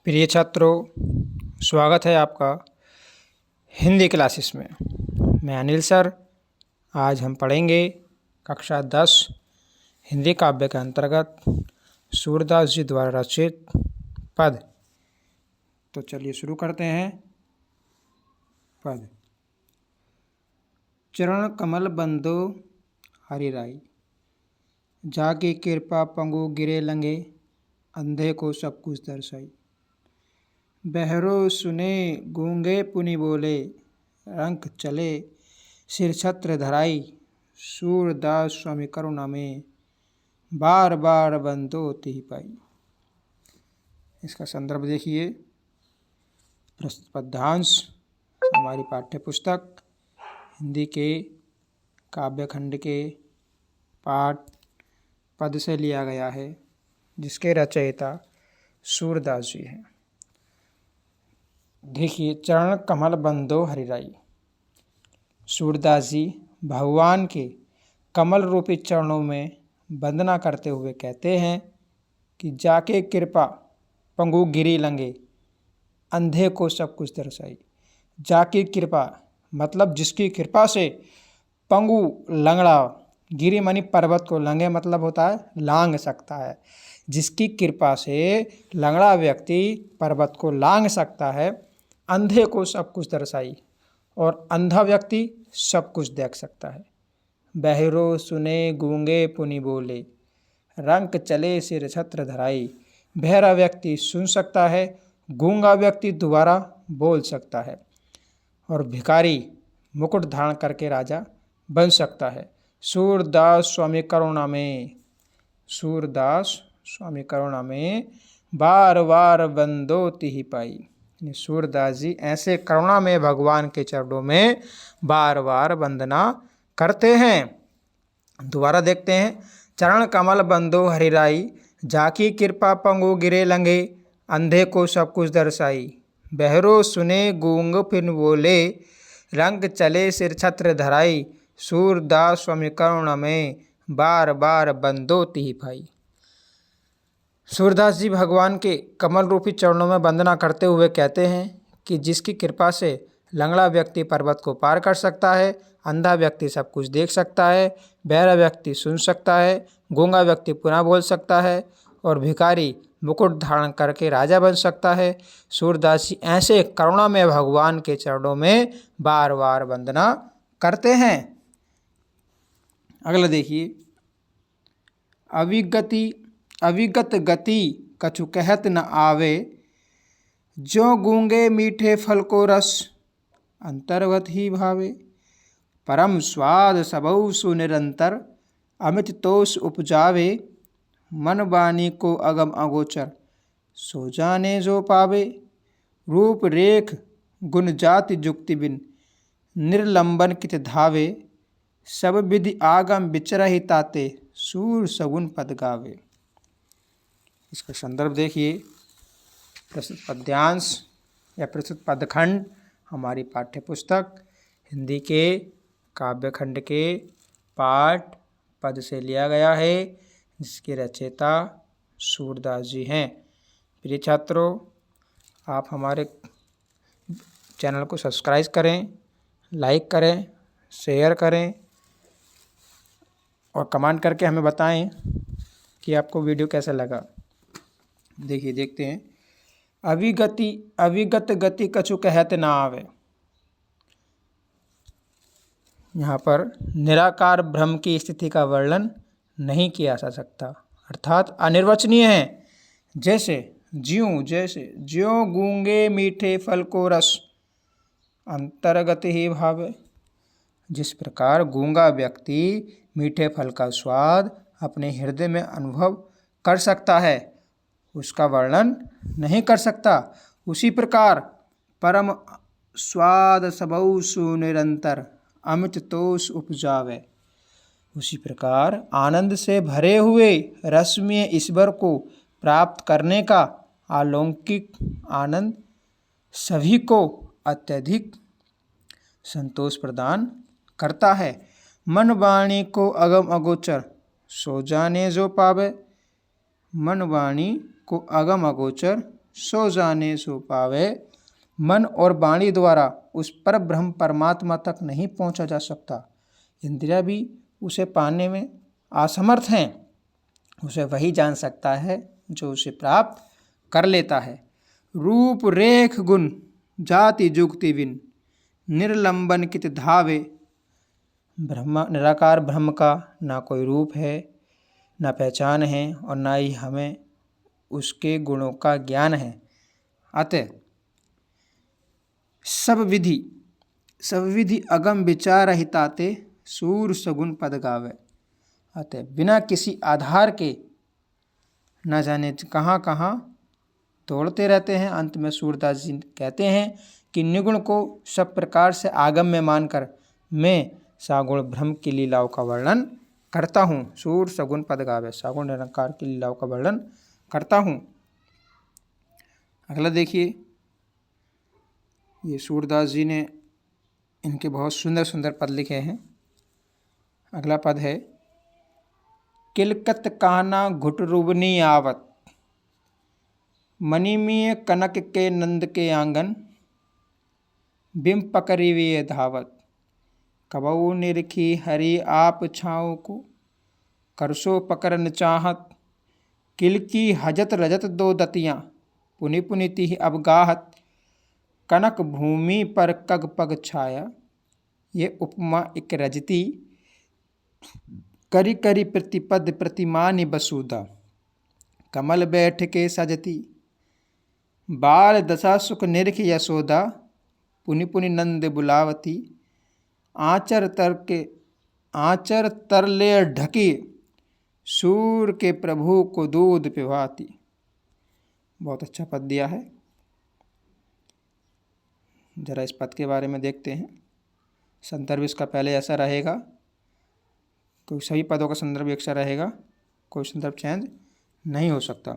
प्रिय छात्रों, स्वागत है आपका हिंदी क्लासेस में। मैं अनिल सर। आज हम पढ़ेंगे कक्षा 10 हिंदी काव्य के अंतर्गत सूरदास जी द्वारा रचित पद। तो चलिए शुरू करते हैं। पद। चरण कमल बंदो हरि राई, जाकी कृपा पंगु गिरे लंगे, अंधे को सब कुछ दर्शाई। बहरो सुने गूंगे पुनि बोले, रंक चले सिर छत्र धराई। सूरदास स्वामी करुणा में, बार बार बंदो तिहि पाई। इसका संदर्भ देखिए। प्रस्तुत पद्यांश हमारी पाठ्य पुस्तक हिंदी के काव्य खंड के पाठ पद से लिया गया है, जिसके रचयिता सूरदास जी हैं। देखिए, चरण कमल बंदो हरि राई। सूरदास जी भगवान के कमल रूपी चरणों में वंदना करते हुए कहते हैं कि जाके कृपा पंगु गिरी लंगे, अंधे को सब कुछ दर्शाई। जाकी कृपा मतलब जिसकी कृपा से पंगु लंगड़ा, गिरी मानी पर्वत को, लंगे मतलब होता है लांग सकता है। जिसकी कृपा से लंगड़ा व्यक्ति पर्वत को लांग सकता है, अंधे को सब कुछ दर्शाई, और अंधा व्यक्ति सब कुछ देख सकता है। बहरो सुने गूंगे पुनि बोले, रंक चले सिर छत्र धराई। बहरा व्यक्ति सुन सकता है, गूंगा व्यक्ति दोबारा बोल सकता है, और भिखारी मुकुट धारण करके राजा बन सकता है। सूरदास स्वामी करुणा में, सूरदास स्वामी करुणा में, बार बार बंदो तिहि पाई। सूरदास जी ऐसे करुणा में भगवान के चरणों में बार बार वंदना करते हैं। दोबारा देखते हैं। चरण कमल बंदो हरि राई, जाकी कृपा पंगु गिरे लंगे, अंधे को सब कुछ दर्शाई। बहरो सुने गूंग फिर बोले, रंग चले सिर छत्र धराई। सूरदास स्वामी करुणा में, बार बार बंदो तिहि पाई। सूरदास जी भगवान के कमल रूपी चरणों में वंदना करते हुए कहते हैं कि जिसकी कृपा से लंगड़ा व्यक्ति पर्वत को पार कर सकता है, अंधा व्यक्ति सब कुछ देख सकता है, बहरा व्यक्ति सुन सकता है, गूंगा व्यक्ति पुनः बोल सकता है, और भिखारी मुकुट धारण करके राजा बन सकता है। सूरदास जी ऐसे करुणा में भगवान के चरणों में बार बार वंदना करते हैं। अगला देखिए। अविगत गति कछु कहत न आवे, जो गूंगे मीठे फल को रस, अंतर्गत ही भावे। परम स्वाद सबौ सुनिरंतर, अमित तोष उपजावे। मन वाणी को अगम अगोचर, सो जाने जो पावे। रूप रेख गुण जाति जुक्ति बिन, निर्लंबन कित धावे। सब विधि आगम विचरहि ताते, सूर सगुन पद गावे। इसका संदर्भ देखिए। प्रस्तुत पद्यांश या प्रस्तुत पदखंड हमारी पाठ्य पुस्तक हिंदी के काव्य खंड के पाठ पद से लिया गया है, जिसके रचयिता सूरदास जी हैं। प्रिय छात्रों, आप हमारे चैनल को सब्सक्राइब करें, लाइक करें, शेयर करें, और कमेंट करके हमें बताएं कि आपको वीडियो कैसा लगा। देखिए, देखते हैं। अविगत गति कछु कहत न आवे। यहाँ पर निराकार ब्रह्म की स्थिति का वर्णन नहीं किया जा सकता, अर्थात अनिर्वचनीय है। जैसे ज्यों गूंगे मीठे फल को रस, अंतर्गत ही भावे। जिस प्रकार गूंगा व्यक्ति मीठे फल का स्वाद अपने हृदय में अनुभव कर सकता है, उसका वर्णन नहीं कर सकता, उसी प्रकार परम स्वाद सबौ सुनिरंतर, अमित तोष उपजावे। उसी प्रकार आनंद से भरे हुए रसमय ईश्वर को प्राप्त करने का अलौकिक आनंद सभी को अत्यधिक संतोष प्रदान करता है। मन वाणी को अगम अगोचर, सो जाने जो पावे। मन वाणी को अगम अगोचर, सो जाने सो पावे। मन और वाणी द्वारा उस पर ब्रह्म परमात्मा तक नहीं पहुंचा जा सकता। इंद्रिया भी उसे पाने में असमर्थ हैं। उसे वही जान सकता है जो उसे प्राप्त कर लेता है। रूप रेख गुण जाति जुक्ति विन निर्लंबन कित धावे। ब्रह्म निराकार ब्रह्म का ना कोई रूप है, ना पहचान है और ना ही हमें उसके गुणों का ज्ञान है। अतः सब विधि अगम विचार हिताते सूर सगुन पद गावे। अतः बिना किसी आधार के न जाने कहाँ कहाँ दौड़ते रहते हैं। अंत में सूरदास जी कहते हैं कि निगुण को सब प्रकार से आगम में मानकर मैं सागुण ब्रह्म की लीलाओं का वर्णन करता हूँ। सूर सगुन पद गावे, सागुण निरंकार की लीलाओं का वर्णन करता हूँ। अगला देखिए, ये सूरदास जी ने इनके बहुत सुंदर सुंदर पद लिखे हैं। अगला पद है, किलकत काना घुट रुबनी आवत, मणिमीय कनक के नंद के आंगन, बिम पकड़ी वे धावत, कबऊ निरखी हरि आप छाओ को, करसो पकड़न चाहत, किल की हजत रजत दो दतियाँ, पुनि पुनि तिहि अवगाहत, कनक भूमि पर कग पग छाया। ये उपमा एक रजती, करी करी प्रतिपद प्रतिमानि बसूदा, कमल बैठ के सजती, बाल दशा सुख निरख यशोदा, पुनि पुनि नंद बुलावती, आचर तरले ढकी, सूर के प्रभु को दूध पिवाती। बहुत अच्छा पद दिया है। जरा इस पद के बारे में देखते हैं। संदर्भ इसका पहले ऐसा रहेगा, कोई सभी पदों का संदर्भ एक सा रहेगा, कोई संदर्भ चेंज नहीं हो सकता।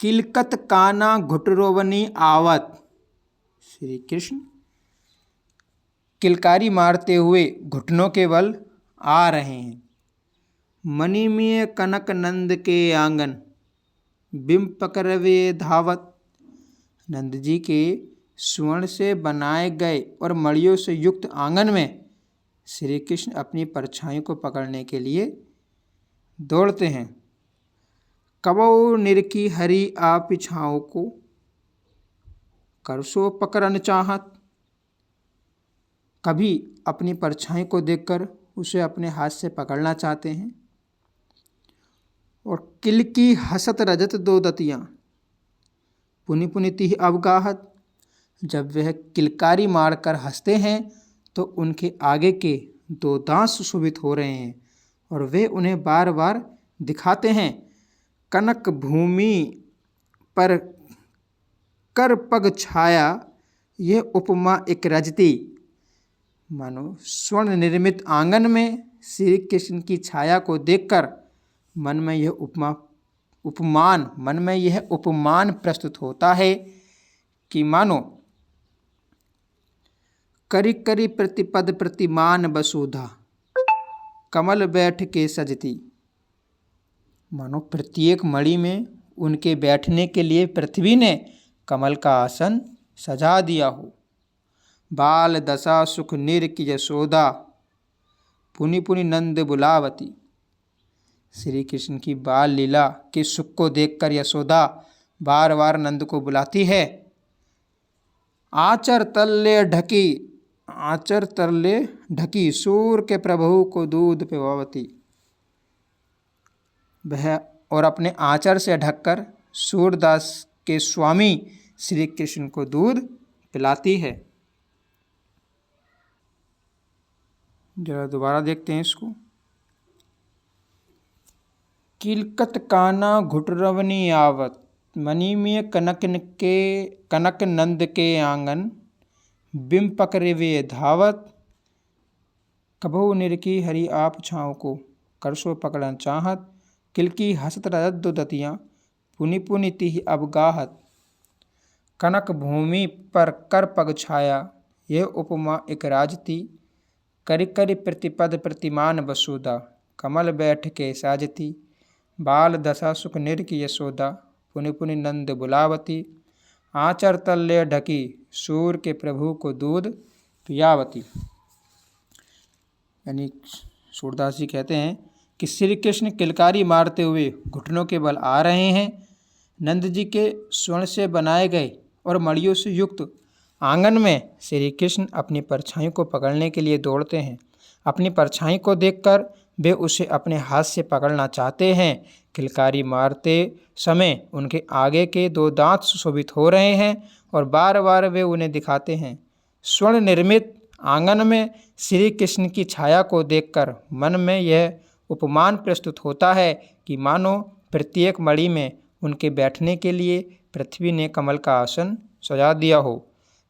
किलकत काना घुटरोवनी आवत, श्री कृष्ण किलकारी मारते हुए घुटनों के बल आ रहे हैं। मणिमय कनक नंद के आंगन, बिम पकड़वे धावत, नंद जी के स्वर्ण से बनाए गए और मड़ियों से युक्त आंगन में श्री कृष्ण अपनी परछाई को पकड़ने के लिए दौड़ते हैं। कबऊ निरखी हरि आप छाओ को, करसो पकड़न चाहत, कभी अपनी परछाई को देखकर उसे अपने हाथ से पकड़ना चाहते हैं। और किल की हसत रजत दो दतियाँ, पुनि पुनि तिहि अवगाहत, जब वह किलकारी मारकर हंसते हैं तो उनके आगे के दो दांत सुशोभित हो रहे हैं और वे उन्हें बार बार दिखाते हैं। कनक भूमि पर कर पग छाया, यह उपमा एक रजती, मानो स्वर्ण निर्मित आंगन में श्री कृष्ण की छाया को देखकर मन में यह उपमान प्रस्तुत होता है कि मानो करी करी प्रतिपद प्रतिमान बसुधा, कमल बैठ के सजती, मानो प्रत्येक मणि में उनके बैठने के लिए पृथ्वी ने कमल का आसन सजा दिया हो। बाल दशा सुख निरख यशोदा, पुनि पुनि नंद बुलावती, श्री कृष्ण की बाल लीला के सुख को देखकर यशोदा बार बार नंद को बुलाती है। आचर तरले ढकी, सूर के प्रभु को दूध पिवावती, वह और अपने आचर से ढककर सूरदास के स्वामी श्री कृष्ण को दूध पिलाती है। जरा दोबारा देखते हैं इसको। किलकत काना घुटरवनी आवत, मणिमय कनक नंद के आंगन, बिम पकड़े वे धावत, कबहू निरखी हरि आप छाओ को, करसो पकड़न चाहत, किलकी हसत रजत दो दतियाँ, पुनि पुनि तिहि अवगाहत, कनक भूमि पर कर पग छाया, यह उपमा एक राजती, करि करि प्रतिपद प्रतिमान बसुदा, कमल बैठ के साजती, बाल दशा सुख निरख यशोदा, पुनि पुनि नंद बुलावती, आचर तल्ले ढकी सूर के प्रभु को दूध पियावती। यानी सूरदास जी कहते हैं कि श्री कृष्ण किलकारी मारते हुए घुटनों के बल आ रहे हैं। नंद जी के स्वर्ण से बनाए गए और मड़ियों से युक्त आंगन में श्री कृष्ण अपनी परछाई को पकड़ने के लिए दौड़ते हैं। अपनी परछाई को देखकर वे उसे अपने हाथ से पकड़ना चाहते हैं। किलकारी मारते समय उनके आगे के 2 दांत सुशोभित हो रहे हैं और बार बार वे उन्हें दिखाते हैं। स्वर्ण निर्मित आंगन में श्री कृष्ण की छाया को देखकर मन में यह उपमान प्रस्तुत होता है कि मानो प्रत्येक मणि में उनके बैठने के लिए पृथ्वी ने कमल का आसन सजा दिया हो।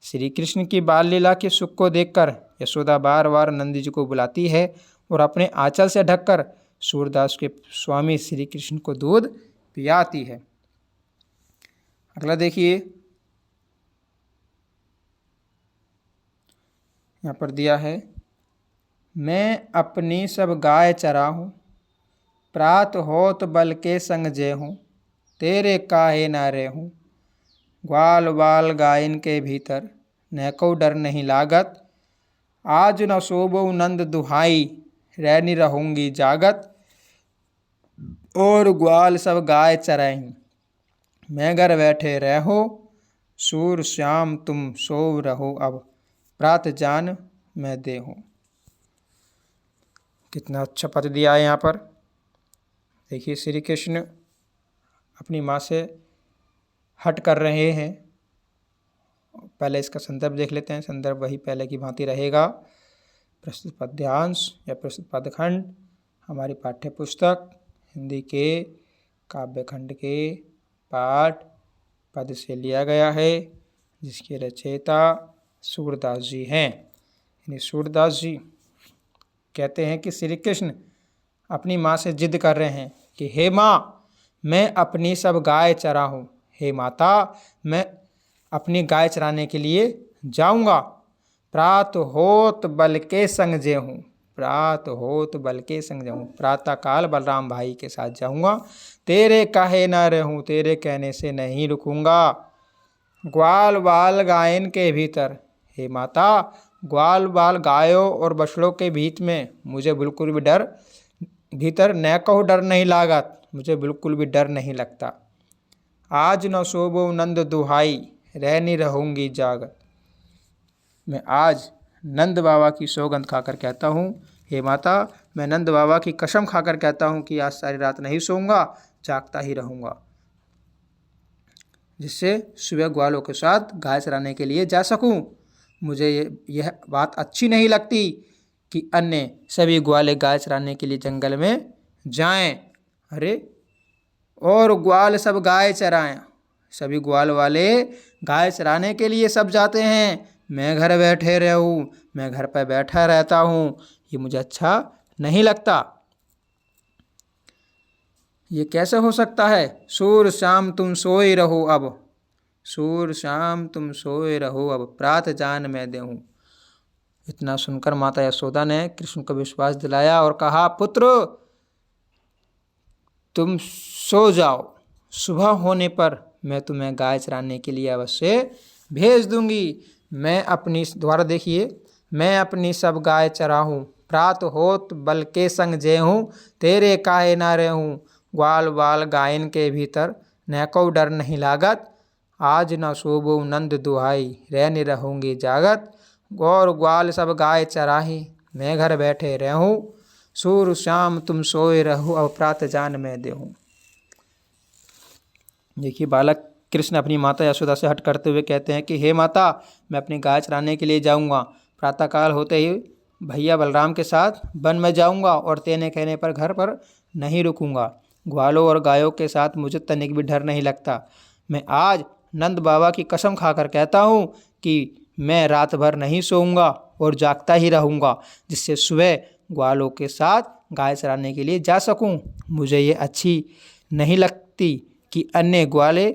श्री कृष्ण की बाल लीला के सुख को देखकर यशोदा बार बार नंद जी को बुलाती है और अपने आंचल से ढककर सूरदास के स्वामी श्री कृष्ण को दूध पियाती है। अगला देखिए, यहाँ पर दिया है, मैं अपनी सब गाय चराहूँ, प्रात होत बल के संग जय हूँ, तेरे काहे न रहूँ, ग्वाल बाल गायन के भीतर neko डर नहीं लागत, आज न शोभो नंद दुहाई, रहनी रहूंगी जागत, और ग्वाल सब गाय चराहीं, मैं घर बैठे रहो, सूर श्याम तुम सोव रहो अब, प्रात जान मैं देहूँ। कितना अच्छा पद दिया है यहाँ पर। देखिए श्री कृष्ण अपनी माँ से हट कर रहे हैं। पहले इसका संदर्भ देख लेते हैं। संदर्भ वही पहले की भांति रहेगा। प्रस्तुत पद्यांश या प्रस्तुत पदखंड हमारी पाठ्य पुस्तक हिंदी के काव्यखंड के पाठ पद से लिया गया है, जिसके रचयिता सूरदास जी हैं। यानी सूरदास जी कहते हैं कि श्री कृष्ण अपनी माँ से जिद कर रहे हैं कि हे माँ, मैं अपनी सब गाय चराहूँ, हे माता, मैं अपनी गाय चराने के लिए जाऊँगा, प्रात होत बल के संग जे हूँ, प्रात होत बल के संग जाऊँ, प्रातः काल बलराम भाई के साथ जाऊँगा, तेरे काहे न रहूँ, तेरे कहने से नहीं रुकूँगा, ग्वाल बाल गायन के भीतर, हे माता, ग्वाल बाल गायों और बछड़ों के बीच में मुझे बिल्कुल भी डर भीतर न कहो डर नहीं लागत, मुझे बिल्कुल भी डर नहीं लगता, आज न शोभो नंद दुहाई, रहनी रहूँगी जागत। मैं आज नंद बाबा की सौगंध खाकर कहता हूँ, हे माता, मैं नंद बाबा की कसम खाकर कहता हूँ कि आज सारी रात नहीं सोऊंगा, जागता ही रहूँगा, जिससे सुबह ग्वालों के साथ गाय चराने के लिए जा सकूँ। मुझे यह बात अच्छी नहीं लगती कि अन्य सभी ग्वाले गाय चराने के लिए जंगल में जाएं। अरे, और ग्वाल सब गाय चराएं, सभी ग्वाल वाले गाय चराने के लिए सब जाते हैं, मैं घर बैठे रहूँ, मैं घर पर बैठा रहता हूँ, ये मुझे अच्छा नहीं लगता। ये कैसे हो सकता है? सूर शाम तुम सोए रहो अब, सूर शाम तुम सोए रहो अब, प्रात जान मैं देहूँ। इतना सुनकर माता यशोदा ने कृष्ण को विश्वास दिलाया और कहा, पुत्र तुम सो जाओ, सुबह होने पर मैं तुम्हें गाय चराने के लिए अवश्य भेज दूंगी। मैं अपनी द्वारा देखिए, मैं अपनी सब गाय चराहूँ, प्रात होत बल के संग जे हूँ, तेरे काहे ना रहूँ, ग्वाल बाल गायन के भीतर neko डर नहीं लागत, आज न शोभो नंद दुहाई, रहने रहूँगी जागत, गौर ग्वाल सब गाय चराही, मैं घर बैठे रहूँ, सूर श्याम तुम सोए रहो अब, प्रात जान मैं देहूँ। देखिए बालक कृष्ण अपनी माता यशोदा से हट करते हुए कहते हैं कि हे माता, मैं अपनी गाय चराने के लिए जाऊंगा, प्रातःकाल होते ही भैया बलराम के साथ वन में जाऊंगा और तेने कहने पर घर पर नहीं रुकूंगा, ग्वालों और गायों के साथ मुझे तनिक भी डर नहीं लगता। मैं आज नंद बाबा की कसम खाकर कहता हूँ कि मैं रात भर नहीं सोऊंगा और जागता ही रहूँगा, जिससे सुबह ग्वालों के साथ गाय चराने के लिए जा सकूँ। मुझे ये अच्छी नहीं लगती कि अन्य ग्वाले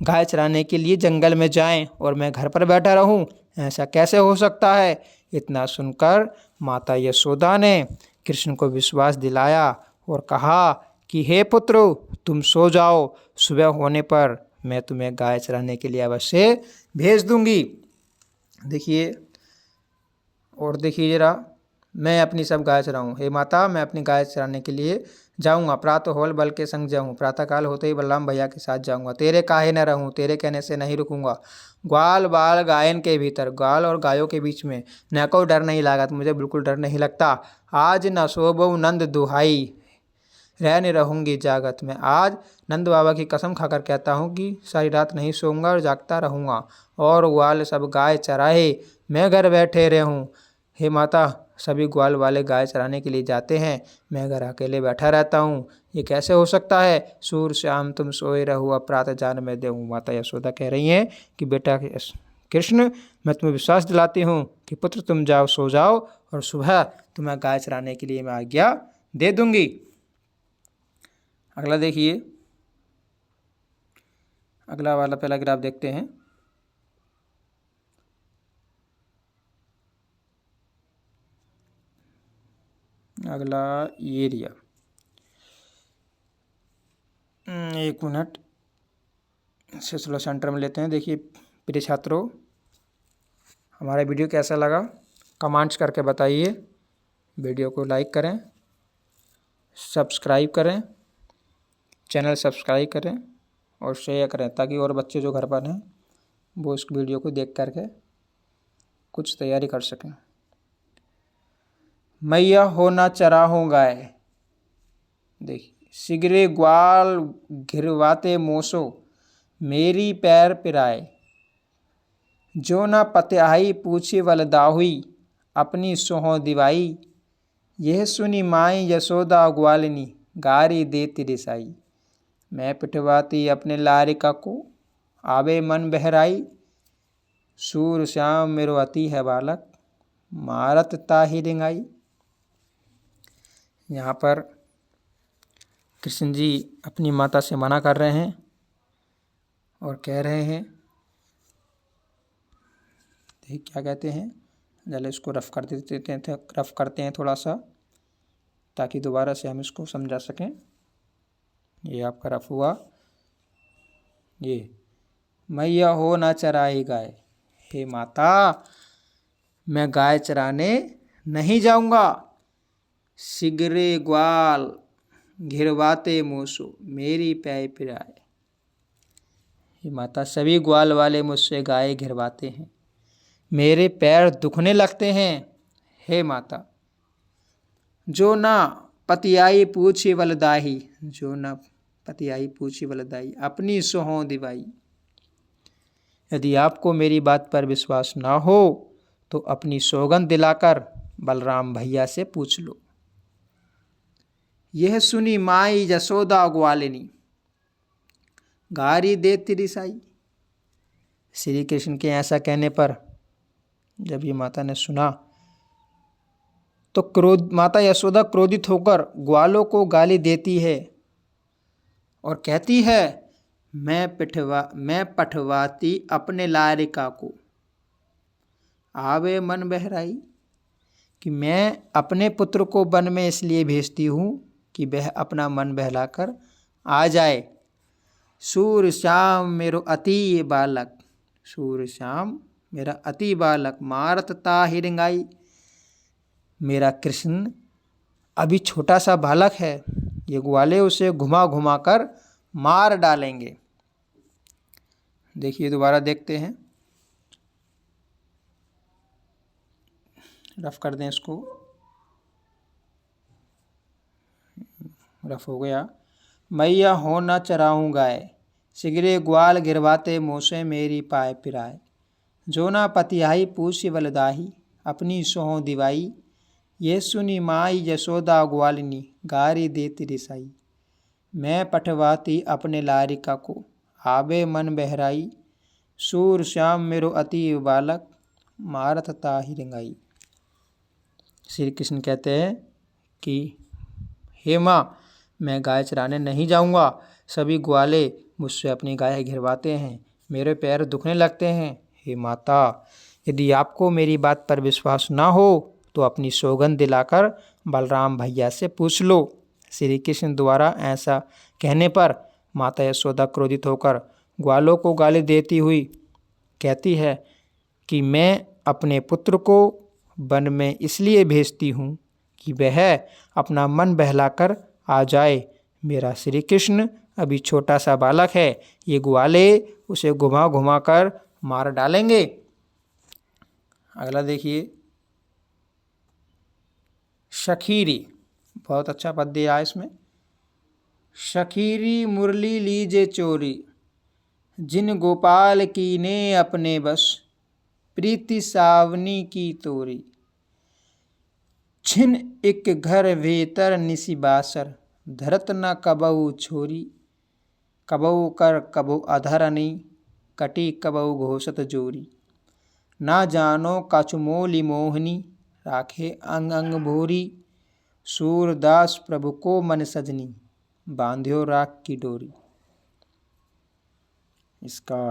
गाय चराने के लिए जंगल में जाएं और मैं घर पर बैठा रहूं, ऐसा कैसे हो सकता है। इतना सुनकर माता यशोदा ने कृष्ण को विश्वास दिलाया और कहा कि कि हे पुत्र, तुम सो जाओ, सुबह होने पर मैं तुम्हें गाय चराने के लिए अवश्य भेज दूंगी। देखिए, और देखिए जरा, मैं अपनी सब गाय चराऊँ। हे माता, मैं अपनी गाय चराने के लिए जाऊँगा, प्रातः होल बल के संग जाऊँ, प्रातःकाल होते ही बलराम भैया के साथ जाऊँगा। तेरे काहे न रहूँ, तेरे कहने से नहीं रुकूँगा। ग्वाल बाल गायन के भीतर, ग्वाल और गायों के बीच में न को डर नहीं लागत, मुझे बिल्कुल डर नहीं लगता। आज न सोबो नंद दुहाई, रहने रहूँगी जागत में। आज नंद बाबा की कसम खाकर कहता हूँ कि सारी रात नहीं सोऊंगा और जागता रहूँगा, और ग्वाल सब गाय चराए, मैं घर बैठे रहूँ। हे माता, सभी ग्वाल वाले गाय चराने के लिए जाते हैं, मैं घर अकेले बैठा रहता हूँ, ये कैसे हो सकता है। सूर श्याम तुम सोए रहो, अब प्रातः जान मैं देऊँ। माता यशोदा कह रही हैं कि बेटा कृष्ण, मैं तुम्हें विश्वास दिलाती हूँ कि पुत्र तुम जाओ, सो जाओ, और सुबह तुम्हें गाय चराने के लिए मैं आज्ञा दे दूंगी। अगला देखिए, अगला वाला पहला ग्राफ देखते हैं। अगला ये रिया, एक मिनट से थोड़ा सेंटर में लेते हैं। देखिए प्रिय छात्रों, हमारा वीडियो कैसा लगा कमेंट्स करके बताइए। वीडियो को लाइक करें, सब्सक्राइब करें, चैनल सब्सक्राइब करें और शेयर करें, ताकि और बच्चे जो घर पर हैं वो इस वीडियो को देख करके कुछ तैयारी कर सकें। मैया हो ना चराहूँ गाय, देखिए सिगरे ग्वाल घिरवाते मोसो, मेरी पैर पिराए, जो ना पत्याही पूछी वलदाहुई, अपनी सोहो दिवाई, यह सुनी माई यशोदा ग्वालिनी, गारी देती रिसाई। मैं पिटवाती अपने लारिका को, आवे मन बहराई, सूर श्याम मेरो अति है बालक, मारत ताहि रिंगाई। यहाँ पर कृष्ण जी अपनी माता से मना कर रहे हैं और कह रहे हैं, क्या कहते हैं, जल्दी इसको रफ करते हैं थोड़ा सा, ताकि दोबारा से हम इसको समझा सकें। ये आपका रफ हुआ। ये मैया हो ना चराई गाय, हे माता, मैं गाय चराने नहीं जाऊंगा। सिगरे ग्वाल घिरवाते मोसो, मेरी पैर पिराए। हे माता, सभी ग्वाल वाले मुझसे गाय घिरवाते हैं, मेरे पैर दुखने लगते हैं। हे माता, जो ना पतियाई पूछी वलदाही, जो ना पतियाई पूछी वलदाई, अपनी सोहो दिवाई। यदि आपको मेरी बात पर विश्वास ना हो तो अपनी सौगंध दिलाकर बलराम भैया से पूछ लो। यह सुनी माई यशोदा ग्वालिनी, गारी देती रिसाई। श्री कृष्ण के ऐसा कहने पर जब ये माता ने सुना तो माता यशोदा क्रोधित होकर ग्वालों को गाली देती है और कहती है, मैं पठवाती अपने लारिका को, आवे मन बहराई, कि मैं अपने पुत्र को वन में इसलिए भेजती हूँ कि वह अपना मन बहलाकर आ जाए। सूर श्याम मेरो अति बालक, सूर श्याम मेरा अति बालक, मारत ताहि रिंगाई, मेरा कृष्ण अभी छोटा सा बालक है, ये ग्वाले उसे घुमा घुमा कर मार डालेंगे। देखिए दोबारा देखते हैं, रफ कर दें इसको, रफ हो गया। मैया हो न चराऊँ गाय, सिगरे ग्वाल गिरवाते मोसे, मेरी पाए पिराए, जो ना पतियाई पूछी वलदाही, अपनी सोहो दिवाई, ये सुनी माई यशोदा ग्वालिनी, गारी देती रिसाई। मैं पठवाती अपने लारिका को, आवे मन बहराई, सूर श्याम मेरो अति बालक, मारत ताहि रिंगाई। श्री कृष्ण कहते हैं कि हे माँ, मैं गाय चराने नहीं जाऊंगा, सभी ग्वाले मुझसे अपनी गाय घिरवाते हैं, मेरे पैर दुखने लगते हैं। हे माता, यदि आपको मेरी बात पर विश्वास ना हो तो अपनी सौगंध दिलाकर बलराम भैया से पूछ लो। श्री कृष्ण द्वारा ऐसा कहने पर माता यशोदा क्रोधित होकर ग्वालों को गाली देती हुई कहती है कि मैं अपने पुत्र को वन में इसलिए भेजती हूँ कि वह अपना मन बहलाकर आ जाए। मेरा श्री कृष्ण अभी छोटा सा बालक है, ये ग्वाले उसे घुमा घुमा कर मार डालेंगे। अगला देखिए, शखीरी, बहुत अच्छा पद्य आया इसमें। शखीरी मुरली लीजे चोरी, जिन गोपाल की ने अपने बस, प्रीति सावनी की तोरी। छिन एक घर भीतर निसी बासर, धरत न कबऊ छोरी। कबऊ कर कबऊ अधरनी, कटी कबऊ घोषत जोरी। ना जानो कछुमोली मोहनी, राखे अंग अंग भोरी। सूरदास प्रभु को मन सजनी, बांध्यो राख की डोरी। इसका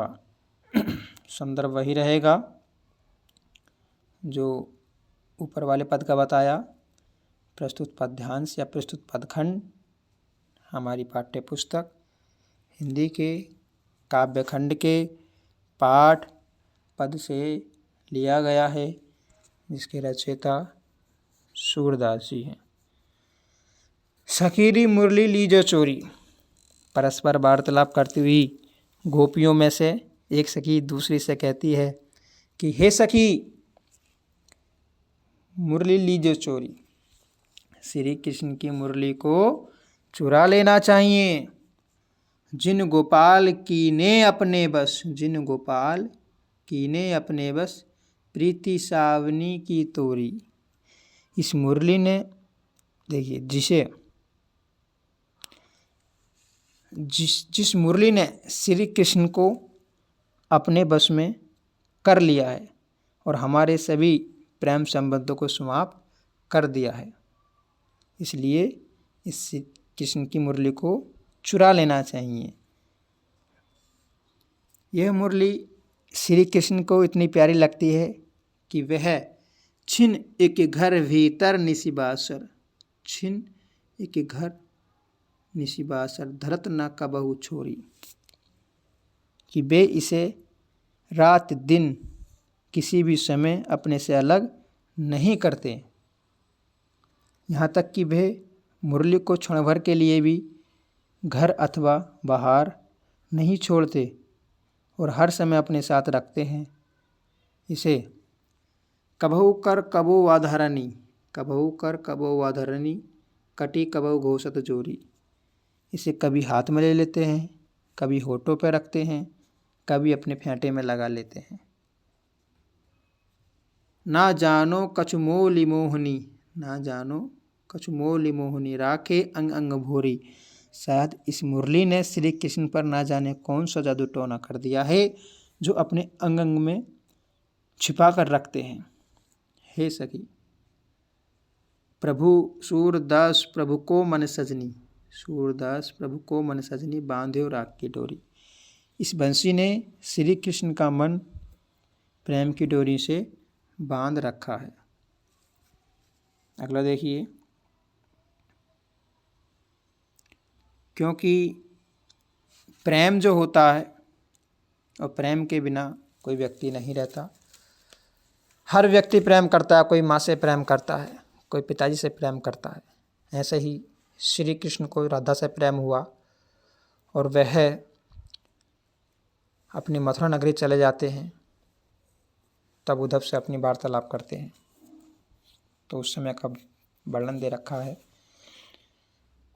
संदर्भ वही रहेगा जो ऊपर वाले पद का बताया। प्रस्तुत पद्यांश या प्रस्तुत पदखंड हमारी पाठ्य पुस्तक हिंदी के काव्यखंड के पाठ पद से लिया गया है, जिसके रचयिता सूरदास जी हैं। शखीरी मुरली लीजो चोरी, परस्पर वार्तालाप करती हुई गोपियों में से एक सखी दूसरी से कहती है कि हे सखी, मुरली लीजो चोरी, श्री कृष्ण की मुरली को चुरा लेना चाहिए। जिन गोपाल कीने अपने बस, जिन गोपाल कीने अपने बस, प्रीति सावनी की तोरी। इस मुरली ने देखिए जिस मुरली ने श्री कृष्ण को अपने बस में कर लिया है और हमारे सभी प्रेम संबंधों को समाप्त कर दिया है, इसलिए इस कृष्ण की मुरली को चुरा लेना चाहिए। यह मुरली श्री कृष्ण को इतनी प्यारी लगती है कि वह छिन एक घर भीतर निसी बासर, छिन एक घर निसी बासर, धरत न कबहू छोरी, कि वे इसे रात दिन किसी भी समय अपने से अलग नहीं करते। यहाँ तक कि वे मुरली को क्षण भर के लिए भी घर अथवा बाहर नहीं छोड़ते और हर समय अपने साथ रखते हैं। इसे कबहू कर कबो आधरणी, कबहू कर कबो आधरणी, कटी कबहू घोषत जोरी। इसे कभी हाथ में ले लेते हैं, कभी होठों पर रखते हैं, कभी अपने फेंटे में लगा लेते हैं। ना जानो कछु मोली मोहनी, ना जानो कछु मोली मोहनी, राखे अंग अंग भोरी। शायद इस मुरली ने श्री कृष्ण पर ना जाने कौन सा जादू टोना कर दिया है जो अपने अंग अंग में छिपा कर रखते हैं। हे सखी, प्रभु सूरदास प्रभु को मन सजनी, सूरदास प्रभु को मन सजनी, बांध्यो राख की डोरी। इस बंसी ने श्री कृष्ण का मन प्रेम की डोरी से बांध रखा है। अगला देखिए, क्योंकि प्रेम जो होता है और प्रेम के बिना कोई व्यक्ति नहीं रहता। हर व्यक्ति प्रेम करता है, कोई माँ से प्रेम करता है, कोई पिताजी से प्रेम करता है। ऐसे ही श्री कृष्ण को राधा से प्रेम हुआ और वह अपनी मथुरा नगरी चले जाते हैं, तब उद्धव से अपनी वार्तालाप करते हैं। तो उस समय का वर्णन दे रखा है।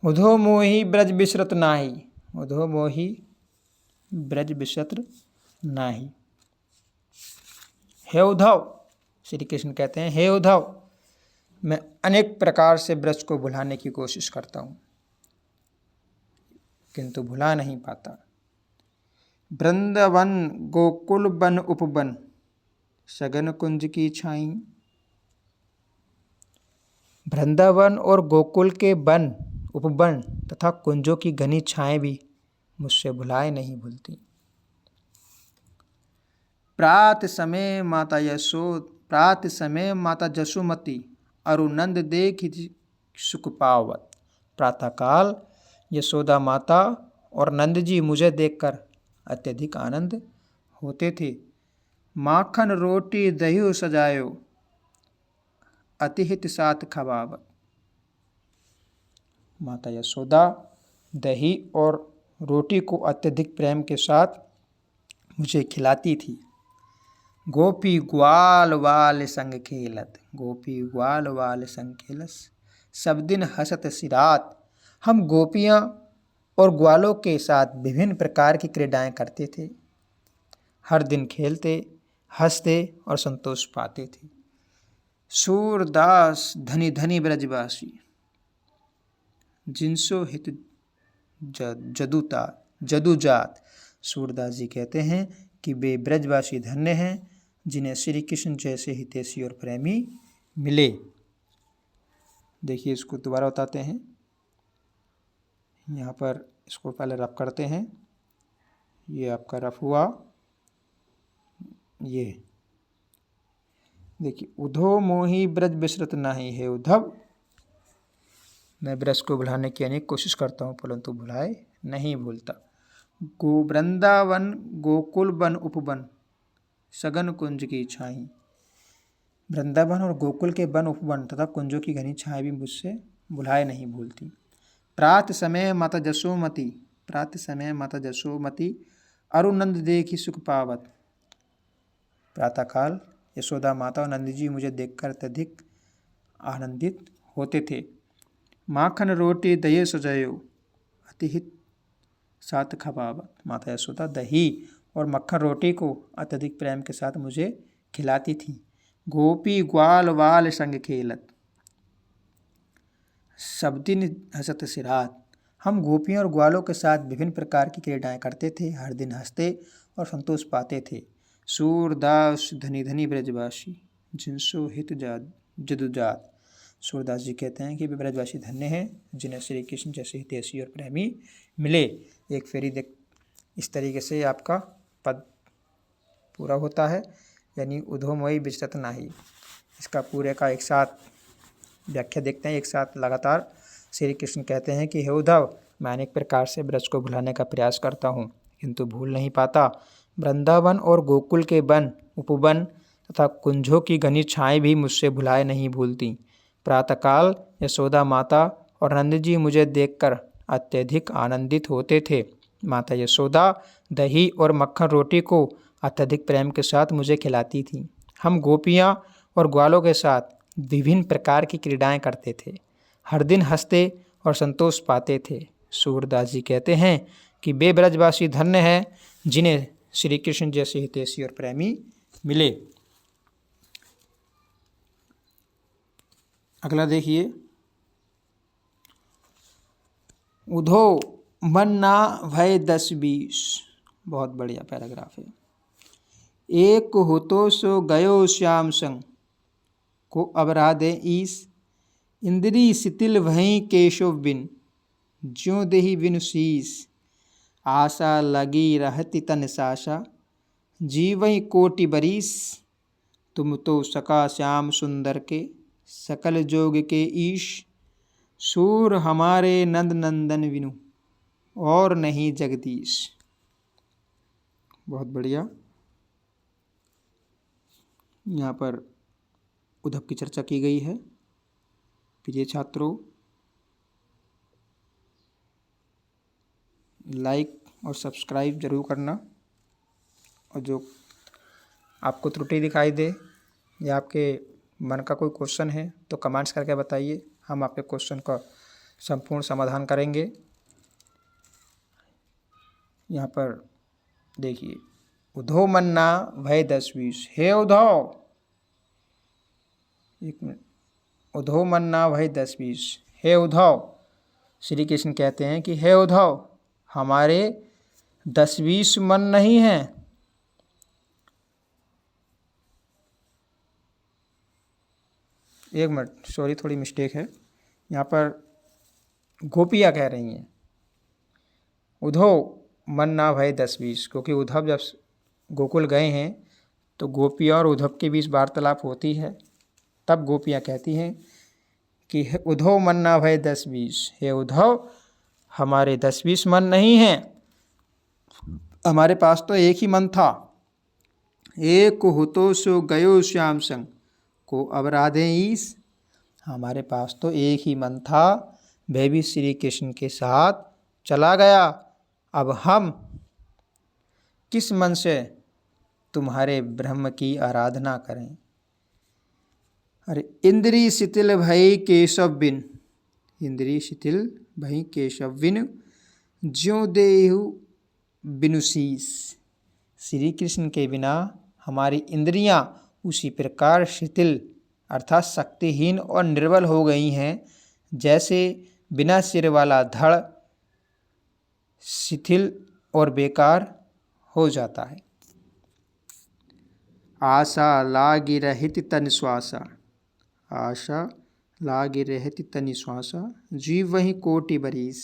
उधो मोहि ब्रज बिसरत नाही, उधो मोहि ब्रज बिसरत नाही। हे उद्धव, श्री कृष्ण कहते हैं, हे उद्धव, मैं अनेक प्रकार से ब्रज को भुलाने की कोशिश करता हूँ, किंतु भुला नहीं पाता। वृंदावन गोकुल बन उपवन, सगन कुंज की छाई। वृंदावन और गोकुल के वन, उपवन तथा कुंजों की घनी छाएं भी मुझसे भुलाए नहीं भूलती। प्रात समय माता जसुमती, अरुनंद देख सुख पावत। प्रातःकाल यशोदा माता और नंद जी मुझे देखकर अत्यधिक आनंद होते थे। माखन रोटी दही सजायो, अतिहित साथ खवावत। माता यशोदा दही और रोटी को अत्यधिक प्रेम के साथ मुझे खिलाती थी। गोपी ग्वाल वाल संग खेलत, गोपी ग्वाल वाल संग खेलस, सब दिन हंसत सिरात। हम गोपियाँ और ग्वालों के साथ विभिन्न प्रकार की क्रीडाएं करते थे, हर दिन खेलते, हंसते और संतोष पाते थे। सूरदास धनी धनी ब्रजवासी, जिनसो हित जदुजात। सूरदास जी कहते हैं कि वे ब्रजवासी धन्य हैं जिन्हें श्री कृष्ण जैसे हितैषी और प्रेमी मिले। देखिए इसको दोबारा बताते हैं। यहाँ पर इसको पहले रफ करते हैं। ये आपका रफ हुआ। ये देखिए, उधो मोही ब्रज बिसरत नाही है उद्धव। मैं ब्रज को भुलाने की अनेक कोशिश करता हूँ परंतु भुलाए नहीं भूलता। गो वृंदावन गोकुल वन उपवन, सघन कुंज की छाई। वृंदावन और गोकुल के वन उपवन तथा कुंजों की घनी छाई भी मुझसे भुलाए नहीं भूलती। प्रात समय माता जसोमती, प्रात समय माता जसोमती, अरुनंद देखी सुख पावत। प्रातःकाल यशोदा माता और नंद जी मुझे देखकर अत्यधिक आनंदित होते थे। माखन रोटी दही सजायो, अतिहित साथ खवावत। माता यशोदा दही और मक्खन रोटी को अत्यधिक प्रेम के साथ मुझे खिलाती थी। गोपी ग्वाल वाल संग खेलत, सब दिन हंसत सिरात। हम गोपियों और ग्वालों के साथ विभिन्न प्रकार की क्रीडाएं करते थे, हर दिन हंसते और संतोष पाते थे। सूरदास धनी धनी ब्रजवासी, जिनसो हित जदुजात। सूरदास जी कहते हैं कि वे ब्रजवासी धन्य हैं जिन्हें श्री कृष्ण जैसे हितैषी और प्रेमी मिले। एक फेरी देख, इस तरीके से आपका पद पूरा होता है, यानी उधोमयी बिचरत नाही। इसका पूरे का एक साथ व्याख्या देखते हैं एक साथ लगातार। श्री कृष्ण कहते हैं कि हे उद्धव, मैं अनेक प्रकार से ब्रज को भुलाने का प्रयास करता हूँ किंतु भूल नहीं पाता। वृंदावन और गोकुल के वन उपवन तथा कुंजों की घनी छाएं भी मुझसे भुलाए नहीं भूलती। प्रातःकाल यशोदा माता और नंद जी मुझे देखकर अत्यधिक आनंदित होते थे। माता यशोदा दही और मक्खन रोटी को अत्यधिक प्रेम के साथ मुझे खिलाती थी। हम गोपियाँ और ग्वालों के साथ विभिन्न प्रकार की क्रीडाएं करते थे, हर दिन हंसते और संतोष पाते थे। सूरदास जी कहते हैं कि वे ब्रजवासी धन्य हैं जिन्हें श्री कृष्ण जैसे हितैषी और प्रेमी मिले। अगला देखिए, उधो मन ना भय 10-20। बहुत बढ़िया पैराग्राफ है। एक हो तो सो गयो श्याम संग, को अबराधे ईस। इंद्री शिथिल भई केशव बिन, ज्यों देहि बिनु शीस। आशा लगी रहती तन साशा, जीवई कोटि बरीस। तुम तो सका श्याम सुंदर के, सकल जोग के ईश। सूर हमारे नंद नंदन बिनु, और नहीं जगदीश। बहुत बढ़िया। यहाँ पर उद्धव की चर्चा की गई है। प्रिय छात्रों, लाइक और सब्सक्राइब जरूर करना, और जो आपको त्रुटि दिखाई दे या आपके मन का कोई क्वेश्चन है तो कमेंट्स करके बताइए, हम आपके क्वेश्चन का संपूर्ण समाधान करेंगे। यहाँ पर देखिए, उद्धव मन्ना भय 10-20। हे उद्धव, एक मिनट, उद्धव मन्ना भय 10-20। हे उद्धव, श्री कृष्ण कहते हैं कि हे उद्धव, हमारे 10-20 मन नहीं हैं। एक मिनट, सॉरी, थोड़ी मिस्टेक है। यहाँ पर गोपियाँ कह रही हैं उद्धव मन ना भय 10-20, क्योंकि उद्धव जब गोकुल गए हैं तो गोपियाँ और उद्धव के बीच वार्तालाप होती है। तब गोपियाँ कहती हैं कि उद्धव मन ना भय 10-20, हे उद्धव हमारे 10-20 मन नहीं हैं, हमारे पास तो एक ही मन था। एक होतो सो गयो श्याम संग, को अब राधे ईस, हमारे पास तो एक ही मन था, वह भी श्री कृष्ण के साथ चला गया। अब हम किस मन से तुम्हारे ब्रह्म की आराधना करें। अरे इंद्री शिथिल भई केशव बिन, इंद्री शिथिल भई केशव बिन, ज्यों देहु बिनु शीस, श्री कृष्ण के बिना हमारी इंद्रियां उसी प्रकार शिथिल अर्थात शक्तिहीन और निर्बल हो गई हैं, जैसे बिना सिर वाला धड़ शिथिल और बेकार हो जाता है। आशा लागी रहित तन श्वासा, आशा लागी रहित तन श्वासा, जीव वही कोटि बरीस,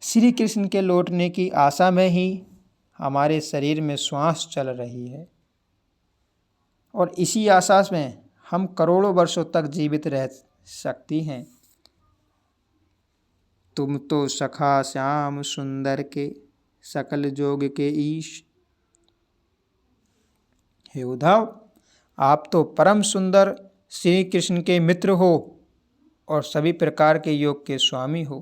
श्री कृष्ण के लौटने की आशा में ही हमारे शरीर में श्वास चल रही है और इसी आशा में हम करोड़ों वर्षों तक जीवित रह सकती हैं। तुम तो सखा श्याम सुंदर के, सकल जोग के ईश, हे उद्धव आप तो परम सुंदर श्री कृष्ण के मित्र हो और सभी प्रकार के योग के स्वामी हो,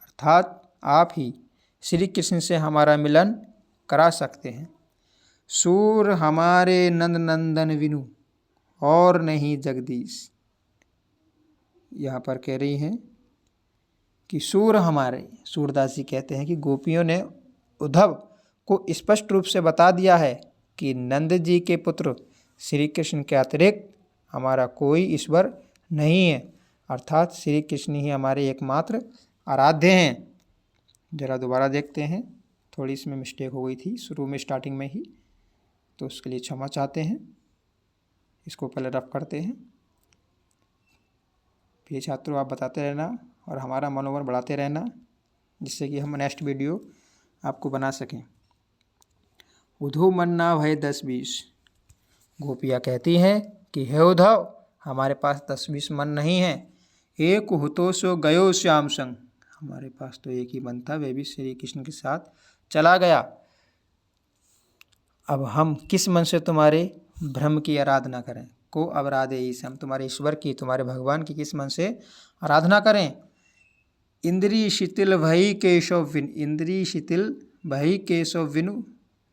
अर्थात आप ही श्री कृष्ण से हमारा मिलन करा सकते हैं। सूर हमारे नंद नंदन विनु, और नहीं जगदीश, यहाँ पर कह रही हैं कि सूर हमारे, सूरदास जी कहते हैं कि गोपियों ने उद्धव को स्पष्ट रूप से बता दिया है कि नंद जी के पुत्र श्री कृष्ण के अतिरिक्त हमारा कोई ईश्वर नहीं है, अर्थात श्री कृष्ण ही हमारे एकमात्र आराध्य हैं। जरा दोबारा देखते हैं, थोड़ी इसमें मिस्टेक हो गई थी शुरू में स्टार्टिंग में ही, तो उसके लिए क्षमा चाहते हैं। इसको पहले रफ करते हैं, फिर छात्रों आप बताते रहना और हमारा मनोबल बढ़ाते रहना, जिससे कि हम नेक्स्ट वीडियो आपको बना सकें। उद्धव मन ना भय 10-20, गोपियाँ कहती हैं कि हे उद्धव हमारे पास 10-20 मन नहीं है। एक हुतो सो गयो श्याम संग, हमारे पास तो एक ही मन था, वह भी श्री कृष्ण के साथ चला गया। अब हम किस मन से तुम्हारे ब्रह्म की आराधना करें। को अब राधे ईश, हम तुम्हारे ईश्वर की, तुम्हारे भगवान की किस मन से आराधना करें। इंद्री शिथिल भई केशव विन, इंद्री शिथिल भई केशव विनु,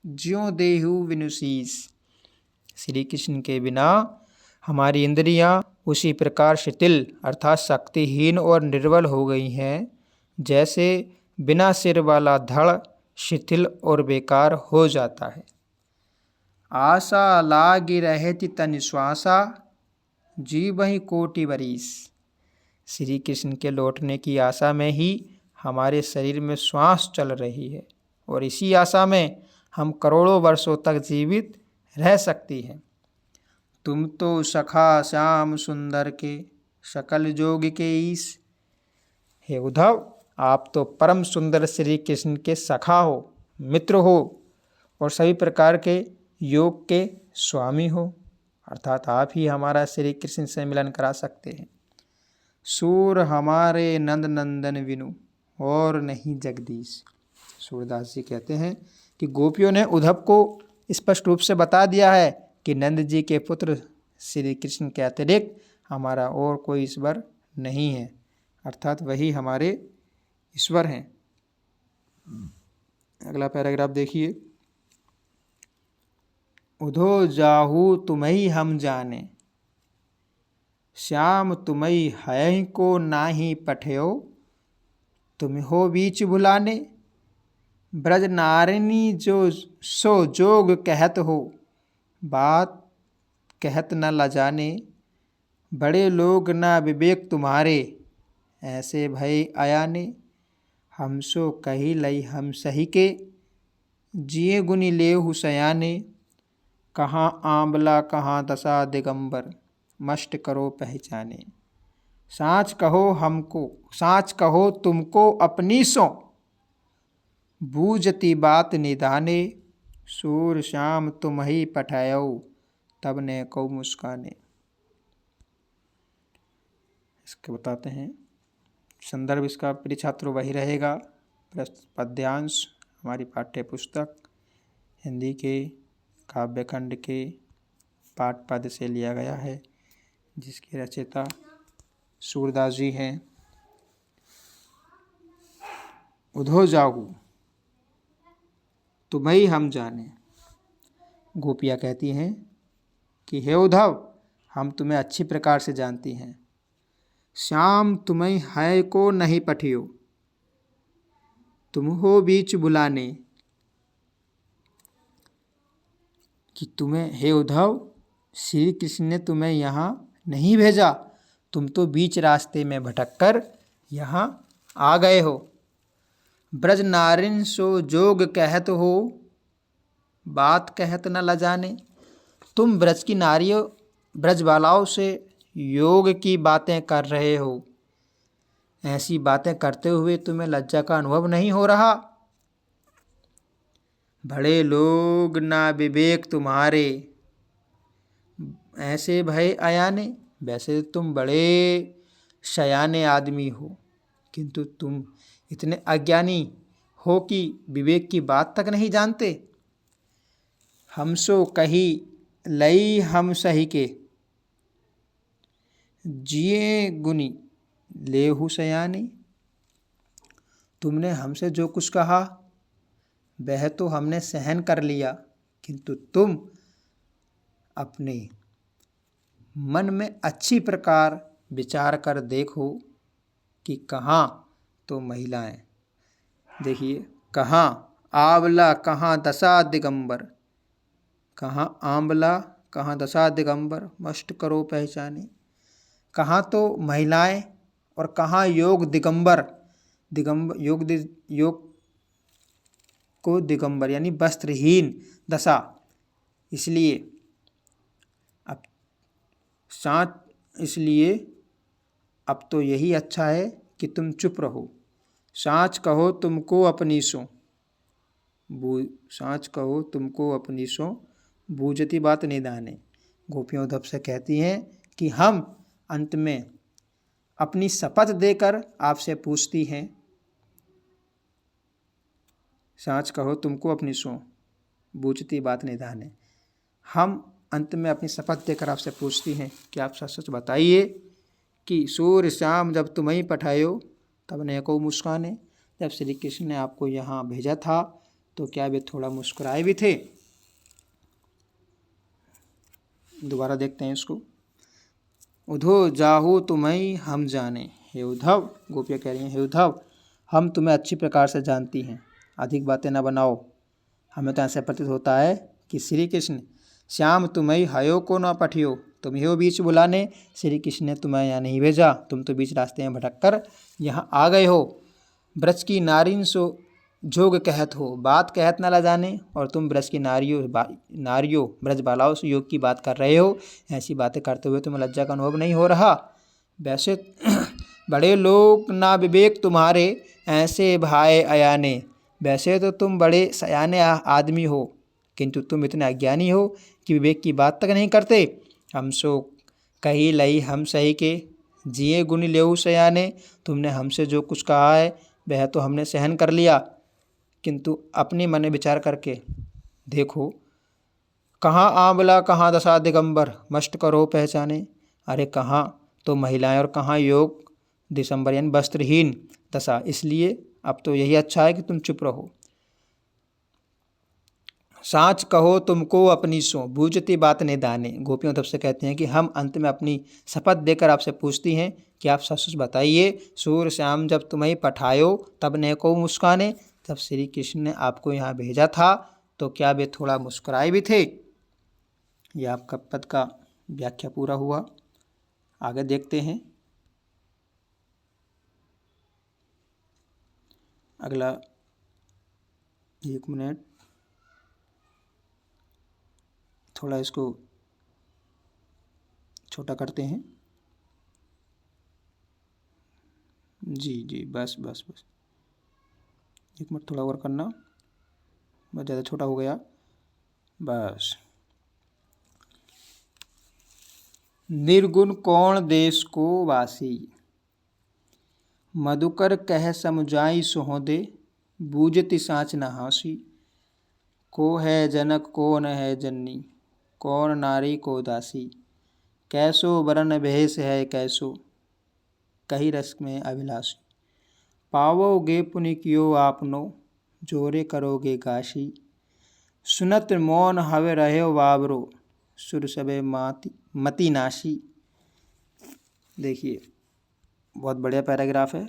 ज्यों देहु विनु शीस, श्री कृष्ण के बिना हमारी इंद्रियां उसी प्रकार शिथिल अर्थात शक्तिहीन और निर्बल हो गई हैं, जैसे बिना सिर वाला धड़ शिथिल और बेकार हो जाता है। आशा लागी रहती तन श्वासा, जीव ही कोटि बरीस, श्री कृष्ण के लौटने की आशा में ही हमारे शरीर में श्वास चल रही है और इसी आशा में हम करोड़ों वर्षों तक जीवित रह सकती हैं। तुम तो सखा श्याम सुंदर के, सकल जोग के ईश, हे उद्धव आप तो परम सुंदर श्री कृष्ण के सखा हो, मित्र हो और सभी प्रकार के योग के स्वामी हो, अर्थात आप ही हमारा श्री कृष्ण से मिलन करा सकते हैं। सूर हमारे नंद नंदन विनु, और नहीं जगदीश, सूरदास जी कहते हैं कि गोपियों ने उद्धव को स्पष्ट रूप से बता दिया है कि नंद जी के पुत्र श्री कृष्ण के अतिरिक्त हमारा और कोई ईश्वर नहीं है, अर्थात वही हमारे ईश्वर हैं। अगला पैराग्राफ देखिए। उधो जाहू तुम्ही हम जाने, श्याम तुम्ही है को नाही पठयो, तुम हो बीच भुलाने, ब्रज नारिनी जो सो जोग कहत हो, बात कहत न लजाने, बड़े लोग ना विवेक तुम्हारे, ऐसे भय आयाने, हम सो कही लई हम सही के, जिए गुनी लेहु सयाने, कहाँ आंबला कहाँ दशा दिगंबर, मस्ट करो पहचाने, साँच कहो हमको, साँच कहो तुमको अपनी सो, बूझती बात निदाने, सूर श्याम तुम ही पठायो, तब ने को मुस्काने। इसके बताते हैं। संदर्भ इसका प्रिय छात्रों वही रहेगा, पद्यांश हमारी पाठ्य पुस्तक हिंदी के काव्यखंड के पाठ पद से लिया गया है, जिसके रचयिता सूरदास जी हैं। उधो जाहू तुम्हें हम जाने। गोपियाँ कहती हैं कि हे उद्धव, हम तुम्हें अच्छी प्रकार से जानती हैं। श्याम तुम्हें है को नहीं पठियो, तुम हो बीच बुलाने। कि तुम्हें, हे उद्धव, श्री कृष्ण ने तुम्हें यहाँ नहीं भेजा, तुम तो बीच रास्ते में भटककर यहाँ आ गए हो। ब्रज नारिन सो जोग कहत हो, बात कहत न लजाने। तुम ब्रज की नारियों, ब्रजबालाओं से योग की बातें कर रहे हो। ऐसी बातें करते हुए तुम्हें लज्जा का अनुभव नहीं हो रहा। बड़े लोग ना विवेक तुम्हारे, ऐसे भय अयाने। वैसे तुम बड़े शयाने आदमी हो, किंतु तुम इतने अज्ञानी हो कि विवेक की बात तक नहीं जानते। हमसो कही लई हम सही के, जिए गुनी लेहु सयाने। तुमने हमसे जो कुछ कहा वह तो हमने सहन कर लिया, किंतु तुम अपने मन में अच्छी प्रकार विचार कर देखो कि कहाँ तो महिलाएं, देखिए, कहाँ आंवला कहाँ दशा दिगंबर, कहाँ आंवला कहाँ दशा दिगंबर, मस्ट करो पहचाने। कहाँ तो महिलाएं और कहाँ योग दिगंबर। योग को दिगंबर यानी वस्त्रहीन दशा। इसलिए अब तो यही अच्छा है कि तुम चुप रहो। साँच कहो तुमको अपनी सो, साँच कहो तुमको अपनी सो, बूझती बात निदाने। गोपियाँ उद्धव से कहती हैं कि हम अंत में अपनी शपथ देकर आपसे पूछती हैं। साँच कहो तुमको अपनी सो, बूझती बात निदाने। हम अंत में अपनी शपथ देकर आपसे पूछती हैं कि आप सच सच बताइए कि सूर्य श्याम जब तुम्हें पठायो तब नेको मुस्काने। जब श्री कृष्ण ने आपको यहाँ भेजा था तो क्या वे थोड़ा मुस्कुराए भी थे? दोबारा देखते हैं इसको। उधो जाहू तुम्हें हम जाने। हे उद्धव, गोपियाँ कह रही हैं, हे उद्धव, हम तुम्हें अच्छी प्रकार से जानती हैं, अधिक बातें न बनाओ। हमें तो ऐसा प्रतीत होता है कि श्री कृष्ण श्याम तुम्हें हयो को न पठियो, तुम्हें हो बीच बुलाने। श्री कृष्ण ने तुम्हें यहाँ नहीं भेजा, तुम तो बीच रास्ते में भटक कर यहाँ आ गए हो। ब्रज की नारिन सो जोग कहत हो, बात कहत न लजाने। और तुम ब्रज की नारियों ब्रजबालाओं से योग की बात कर रहे हो। ऐसी बातें करते हुए तुम्हें लज्जा का अनुभव नहीं हो रहा। वैसे बड़े लोग ना विवेक तुम्हारे, ऐसे भाई अयाने। वैसे तो तुम बड़े सयाने आदमी हो, किंतु तुम इतने अज्ञानी हो कि विवेक की बात तक नहीं करते। हम सो कही लई हम सही के, जिए गुनी लेहु सयाने। तुमने हमसे जो कुछ कहा है वह तो हमने सहन कर लिया, किंतु अपने मन में विचार करके देखो, कहाँ आंवला कहाँ दशा दिगंबर, मस्ट करो पहचाने। अरे कहाँ तो महिलाएं और कहाँ योग दिसंबर यानी वस्त्रहीन दशा। इसलिए अब तो यही अच्छा है कि तुम चुप रहो। साँच कहो तुमको अपनी सो, बूझती बात निदाने। गोपियों तब से कहते हैं कि हम अंत में अपनी शपथ देकर आपसे पूछती हैं कि आप सच सच बताइए, सूर्य श्याम जब तुम्हें पठायो तब नेको मुस्काने। जब श्री कृष्ण ने आपको यहाँ भेजा था तो क्या वे थोड़ा मुस्कुराए भी थे? यह आपका पद का व्याख्या पूरा हुआ। आगे देखते हैं। अगला 1 मिनट, थोड़ा इसको छोटा करते हैं। जी बस 1 मिनट थोड़ा और करना, बस ज़्यादा छोटा हो गया बस। निर्गुण कौन देश को वासी, मधुकर कह समुझाई सोहदे, बूझति साँच न हासी। को है जनक कौन है जननी, कौन नारी को दासी। कैसो वरन भेष है कैसो, कही रस में अभिलाषी। पावोगे पुनि कियो आपनो, जोरे करोगे गाशी। सुनत मौन हवे रह्यो बाबरो, सुर सबे मति नाशी। देखिए बहुत बढ़िया पैराग्राफ है।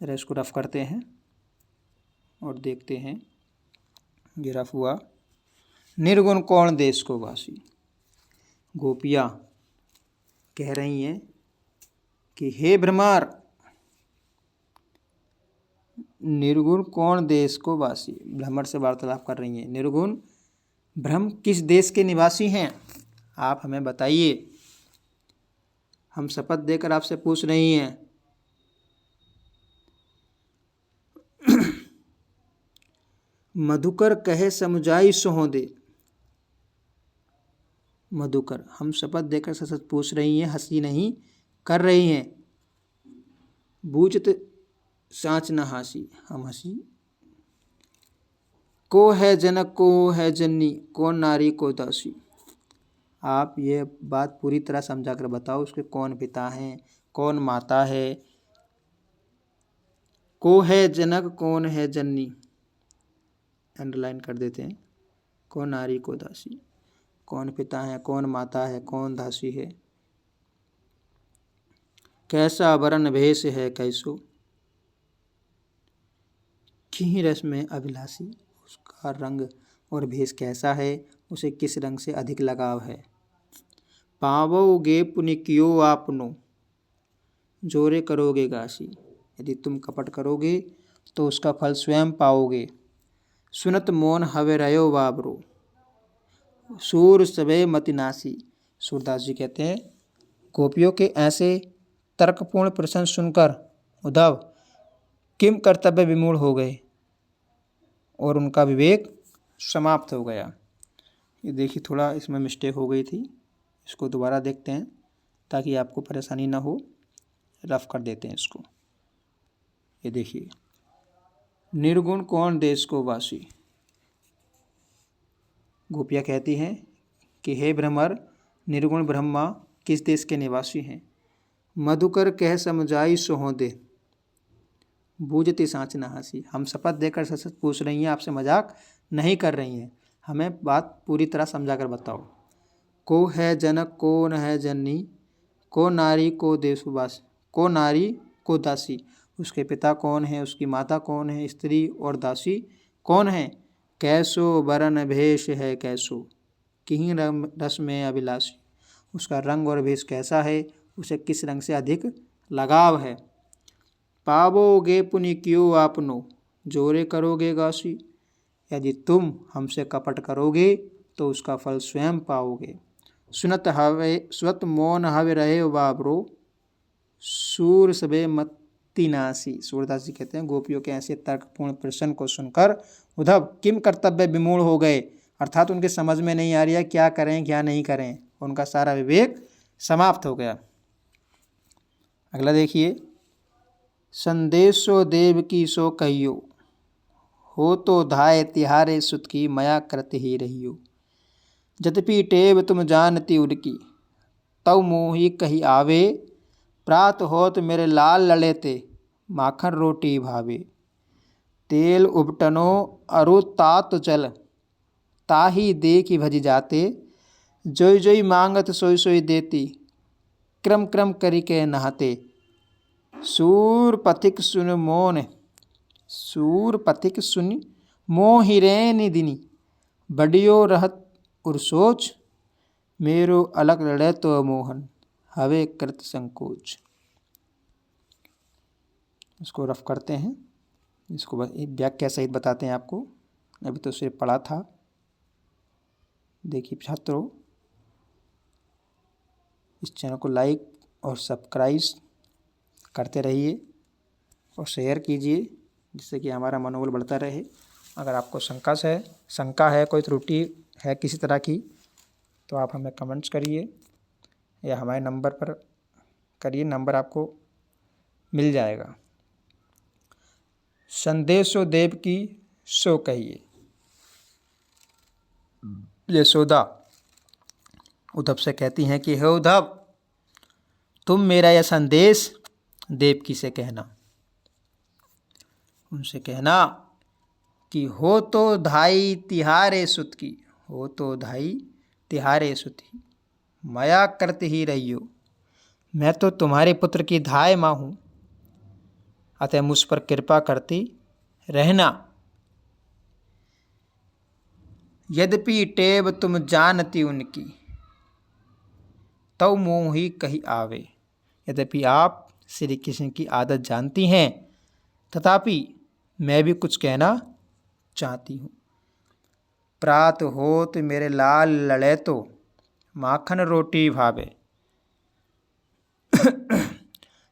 जरा इसको रफ करते हैं और देखते हैं। ये रफ हुआ। निर्गुण कौन देश को वासी। गोपियाँ कह रही हैं कि हे भ्रमर, निर्गुण कौन देश को वासी। भ्रमर से वार्तालाप कर रही हैं। निर्गुण ब्रह्म किस देश के निवासी हैं, आप हमें बताइए। हम शपथ देकर आपसे पूछ रही हैं। मधुकर कहे समुझाई सोहदे। मधुकर, हम शपथ देकर सच पूछ रही हैं, हंसी नहीं कर रही हैं। बूझत साँच न हासी, हम हंसी। को है जनक को है जननी, कौन नारी को दासी। आप ये बात पूरी तरह समझा कर बताओ, उसके कौन पिता हैं, कौन माता है। को है जनक कौन है जननी, अंडरलाइन कर देते हैं। कौन नारी को दासी, कौन पिता है, कौन माता है, कौन दासी है। कैसा वरन भेष है कैसो, किही रस में अभिलाषी। उसका रंग और भेष कैसा है, उसे किस रंग से अधिक लगाव है। पावोगे पुनि कियो आपनो, जोरे करोगे गासी। यदि तुम कपट करोगे तो उसका फल स्वयं पाओगे। सुनत मौन हवे रह्यो बाबरो, सूर सबे मति नासी। सूरदास जी कहते हैं, गोपियों के ऐसे तर्कपूर्ण प्रश्न सुनकर उद्धव किम कर्तव्य विमूढ़ हो गए और उनका विवेक समाप्त हो गया। ये देखिए थोड़ा इसमें मिस्टेक हो गई थी, इसको दोबारा देखते हैं ताकि आपको परेशानी ना हो। रफ कर देते हैं इसको। ये देखिए, निर्गुण कौन देश को वासी। गोपियाँ कहती हैं कि हे भ्रमर, निर्गुण ब्रह्मा किस देश के निवासी हैं। मधुकर कह समुझाई सोहदे, बूझती साँच न हासी। हम शपथ देकर सच सच पूछ रही हैं, आपसे मजाक नहीं कर रही हैं। हमें बात पूरी तरह समझा कर बताओ। को है जनक कौन है जननी, को नारी को देशवासी, को नारी को दासी। उसके पिता कौन है, उसकी माता कौन है, स्त्री और दासी कौन है। कैसो वरन भेष है कैसो, किही रस में अभिलाषी। उसका रंग और भेष कैसा है, उसे किस रंग से अधिक लगाव है। पावोगे पुनि कियो आपनो, जोरे करोगे गासी। यदि तुम हमसे कपट करोगे तो उसका फल स्वयं पाओगे। सुनत मौन हवे रहे बाबरो, सूर सबे मति नासी। सूरदास जी कहते हैं, गोपियों के ऐसे तर्कपूर्ण प्रश्न को सुनकर उद्धव किम कर्तव्य विमूढ़ हो गए, अर्थात उनके समझ में नहीं आ रही है क्या करें क्या नहीं करें, उनका सारा विवेक समाप्त हो गया। अगला देखिए, संदेशो देव की सो कहियो, हो तो धाय तिहारे सुत की, मया करते ही रहियो। यद्यपि टेव तुम जानती उनकी, तव मोही कही आवे। प्रात होत मेरे लाल लड़े ते, माखन रोटी भावे। तेल उबटनो अरु तात जल, ताही देखी भज जाते। जोई जोई मांगत सोई सोई देती, क्रम क्रम करी के नहाते। सूर पथिक सुन मोन, सूर पथिक सुन मोहिरेनि दिनी, बडियो रहत उर्सोच। मेरो अलग लड़े तो मोहन, हवे कृत संकोच। इसको रफ करते हैं, इसको व्याख्या सहित बताते हैं आपको। अभी तो सिर्फ पढ़ा था। देखिए छात्रों, इस चैनल को लाइक और सब्सक्राइब करते रहिए और शेयर कीजिए, जिससे कि हमारा मनोबल बढ़ता रहे। अगर आपको शंका है, कोई त्रुटि है किसी तरह की, तो आप हमें कमेंट्स करिए या हमारे नंबर पर करिए। नंबर आपको मिल जाएगा। संदेशो देव की सो कहिए। यशोदा उद्धव से कहती हैं कि हे उद्धव, तुम मेरा यह संदेश देवकी से कहना, उनसे कहना कि हो तो धाई तिहारे सुत की, हो तो धाई तिहारे सुती, माया करते ही रहियो। मैं तो तुम्हारे पुत्र की धाय माँ हूँ, अतः मुझ पर कृपा करती रहना। यद्यपि टेव तुम जानती उनकी, तव मोहि कही आवे। यद्यपि आप श्री कृष्ण की आदत जानती हैं, तथापि मैं भी कुछ कहना चाहती हूँ। प्रात होत मेरे लाल लड़े तो, माखन रोटी भावे।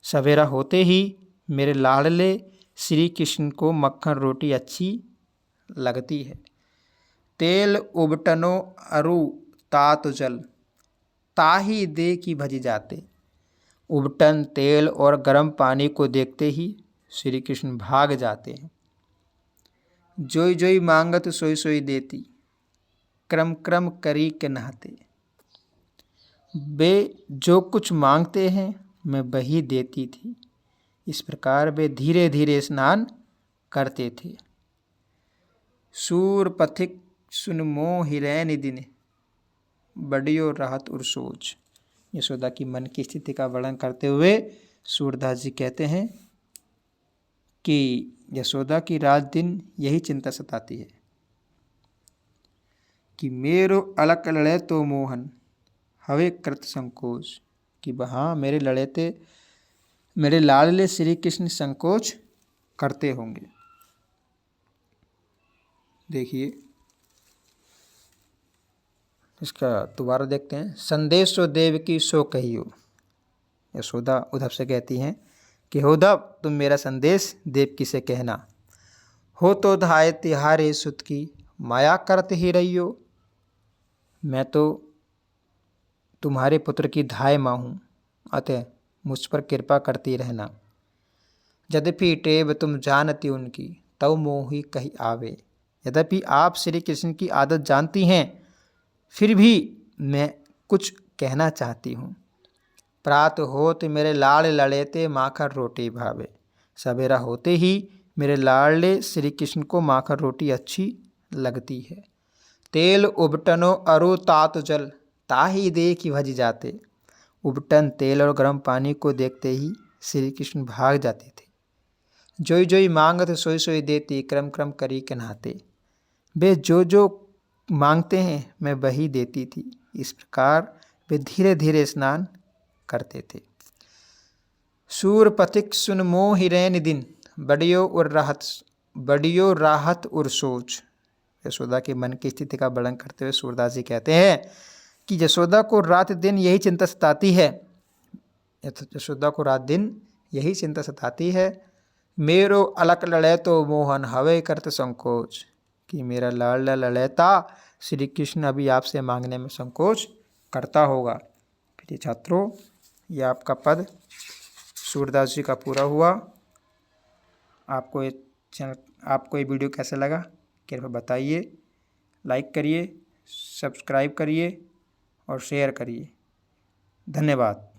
सवेरा होते ही मेरे लाडले श्री कृष्ण को मक्खन रोटी अच्छी लगती है। तेल उबटनो अरु तात जल, ताही दे की भजी जाते। उबटन तेल और गर्म पानी को देखते ही श्री कृष्ण भाग जाते हैं। जोई जोई मांगत सोई सोई देती, क्रम क्रम करी के नहाते। वे जो कुछ मांगते हैं मैं वही देती थी। इस प्रकार वे धीरे धीरे स्नान करते थे। सूर पथिक सुन मोह हिरैन दिन, बड़ियो राहत और सोच। यशोदा की मन की स्थिति का वर्णन करते हुए सूरदास जी कहते हैं कि यशोदा की रात दिन यही चिंता सताती है कि मेरो अलक लड़े तो मोहन, हवे कृत संकोच। कि वहाँ मेरे लाडले श्री कृष्ण संकोच करते होंगे। देखिए इसका दोबारा देखते हैं। संदेशो देव की सो कहियो। यशोदा उद्धव से कहती हैं कि उद्धव, तुम मेरा संदेश देवकी से कहना। हो तो धाय तिहारे सुत की, माया करते ही रहियो। मैं तो तुम्हारे पुत्र की धाय माँ हूँ, अतः मुझ पर कृपा करती रहना। यद्यपि टेव तुम जानती उनकी, तव मोहि कही आवे। यद्यपि आप श्री कृष्ण की आदत जानती हैं, फिर भी मैं कुछ कहना चाहती हूँ। प्रात होत मेरे लाड़ लड़ेते, माखन रोटी भावे। सवेरा होते ही मेरे लाडले श्री कृष्ण को माखन रोटी अच्छी लगती है। तेल उबटनो अरु तात जल, ताही दे की भज जाते। उबटन तेल और गर्म पानी को देखते ही श्री कृष्ण भाग जाते थे। जोई जोई मांगत सोई सोई देती, क्रम क्रम करी के नहाते। वे जो जो मांगते हैं मैं वही देती थी। इस प्रकार वे धीरे धीरे स्नान करते थे। सूर पथिक सुन मोह हिरैन दिन, बड़ियो राहत और सोच। यशोदा के मन की स्थिति का वर्णन करते हुए सूरदास जी कहते हैं कि यशोदा को रात दिन यही चिंता सताती है। यशोदा को रात दिन यही चिंता सताती है। मेरो अलक लड़े तो मोहन, हवे करत संकोच। कि मेरा लाडला लड़ैता श्री कृष्ण अभी आपसे मांगने में संकोच करता होगा। प्रिय छात्रों, यह आपका पद सूरदास जी का पूरा हुआ। आपको ये वीडियो कैसा लगा कृपया बताइए। लाइक करिए, सब्सक्राइब करिए और शेयर करिए। धन्यवाद।